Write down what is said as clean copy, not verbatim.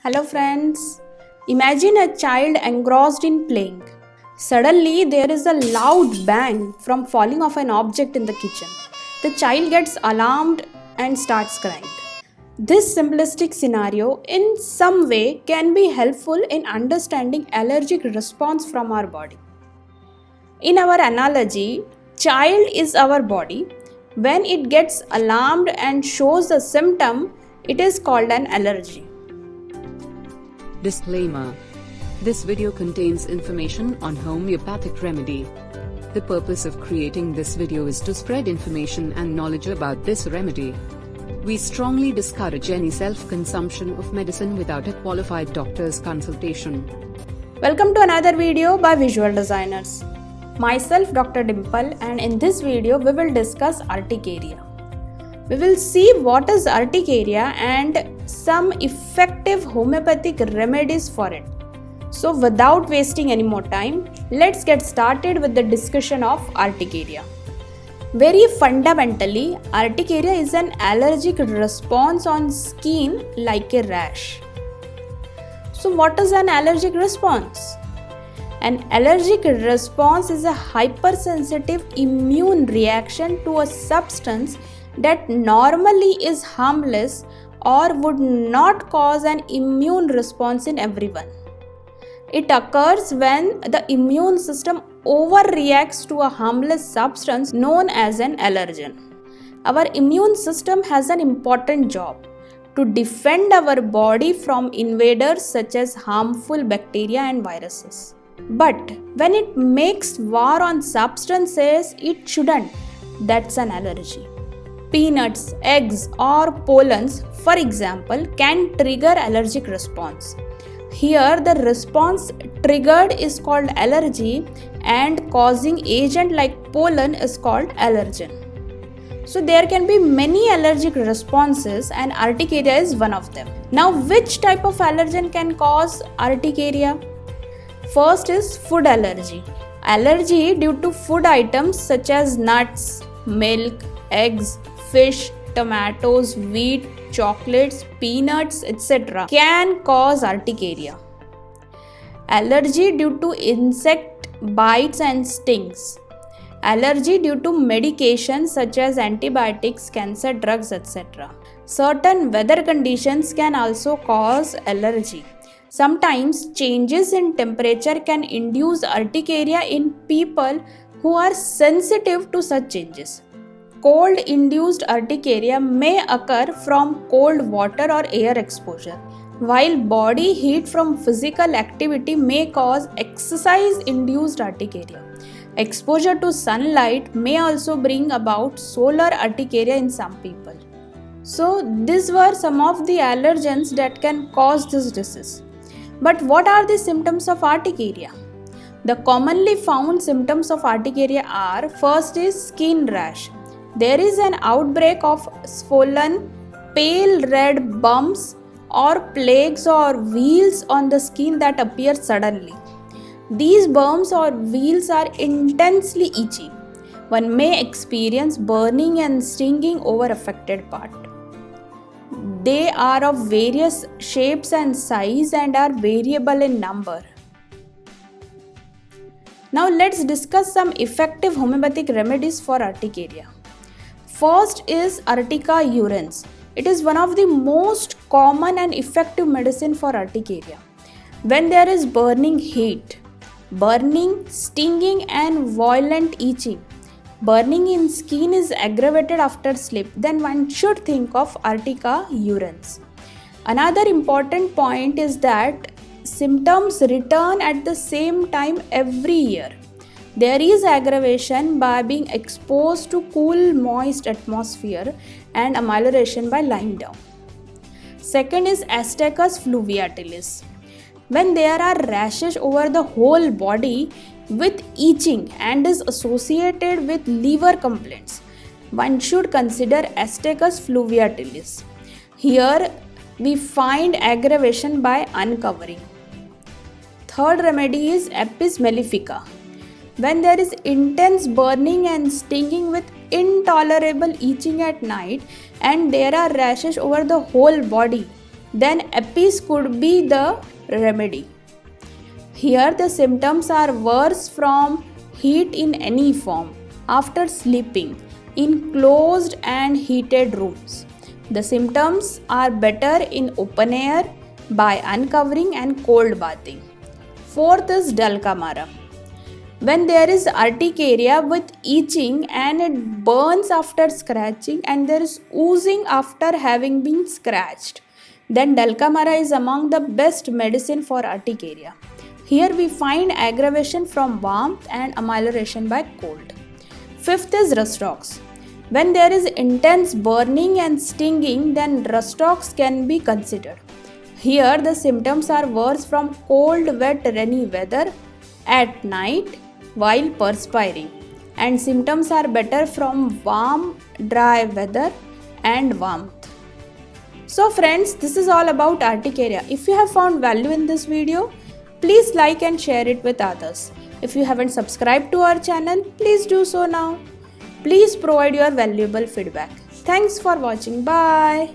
Hello friends. Imagine a child engrossed in playing. Suddenly there is a loud bang from falling of an object in the kitchen. The child gets alarmed and starts crying. This simplistic scenario in some way can be helpful in understanding allergic response from our body. In our analogy, child is our body. When it gets alarmed and shows a symptom, it is called an allergy. Disclaimer. This video contains information on homeopathic remedy. The purpose of creating this video is to spread information and knowledge about this remedy. We strongly discourage any self-consumption of medicine without a qualified doctor's consultation. Welcome to another video by Visual Designers. Myself Dr. Dimple, and in this video we will discuss urticaria. We will see what is urticaria and some effective homeopathic remedies for it. So without wasting any more time, let's get started with the discussion of urticaria. Very fundamentally, urticaria is an allergic response on skin like a rash. So what is an allergic response? An allergic response is a hypersensitive immune reaction to a substance that normally is harmless or would not cause an immune response in everyone. It occurs when the immune system overreacts to a harmless substance known as an allergen. Our immune system has an important job to defend our body from invaders such as harmful bacteria and viruses. But when it makes war on substances it shouldn't, that's an allergy. Peanuts, eggs or pollens, for example, can trigger allergic response. Here the response triggered is called allergy and causing agent like pollen is called allergen. So there can be many allergic responses and urticaria is one of them. Now which type of allergen can cause urticaria? First is food allergy. Allergy due to food items such as nuts, milk, eggs, fish, tomatoes, wheat, chocolates, peanuts, etc. can cause urticaria. Allergy due to insect bites and stings. Allergy due to medications such as antibiotics, cancer drugs, etc. Certain weather conditions can also cause allergy. Sometimes changes in temperature can induce urticaria in people who are sensitive to such changes. Cold-induced urticaria may occur from cold water or air exposure, while body heat from physical activity may cause exercise-induced urticaria. Exposure to sunlight may also bring about solar urticaria in some people. So, these were some of the allergens that can cause this disease. But what are the symptoms of urticaria? The commonly found symptoms of urticaria are: first is skin rash. There is an outbreak of swollen, pale red bumps or plaques or wheals on the skin that appear suddenly. These bumps or wheals are intensely itchy. One may experience burning and stinging over affected part. They are of various shapes and size and are variable in number. Now let's discuss some effective homeopathic remedies for urticaria. First is Urtica urens. It is one of the most common and effective medicine for urticaria. When there is burning heat, burning, stinging and violent itching, burning in skin is aggravated after sleep, then one should think of Urtica urens. Another important point is that symptoms return at the same time every year. There is aggravation by being exposed to cool, moist atmosphere and amelioration by lying down. Second is Astacus fluviatilis. When there are rashes over the whole body with itching and is associated with liver complaints, one should consider Astacus fluviatilis. Here we find aggravation by uncovering. Third remedy is Apis mellifica. When there is intense burning and stinging with intolerable itching at night and there are rashes over the whole body, then Apis could be the remedy. Here the symptoms are worse from heat in any form after sleeping in closed and heated rooms. The symptoms are better in open air by uncovering and cold bathing. Fourth is Dulcamara. When there is urticaria with itching and it burns after scratching and there is oozing after having been scratched, then Dulcamara is among the best medicine for urticaria. Here we find aggravation from warmth and amelioration by cold. Fifth is Rustox. When there is intense burning and stinging, then Rustox can be considered. Here the symptoms are worse from cold, wet, rainy weather at night while perspiring, and symptoms are better from warm, dry weather and warmth. So friends, this is all about urticaria. If you have found value in this video, please like and share it with others. If you haven't subscribed to our channel, please do so now. Please provide your valuable feedback. Thanks for watching. Bye.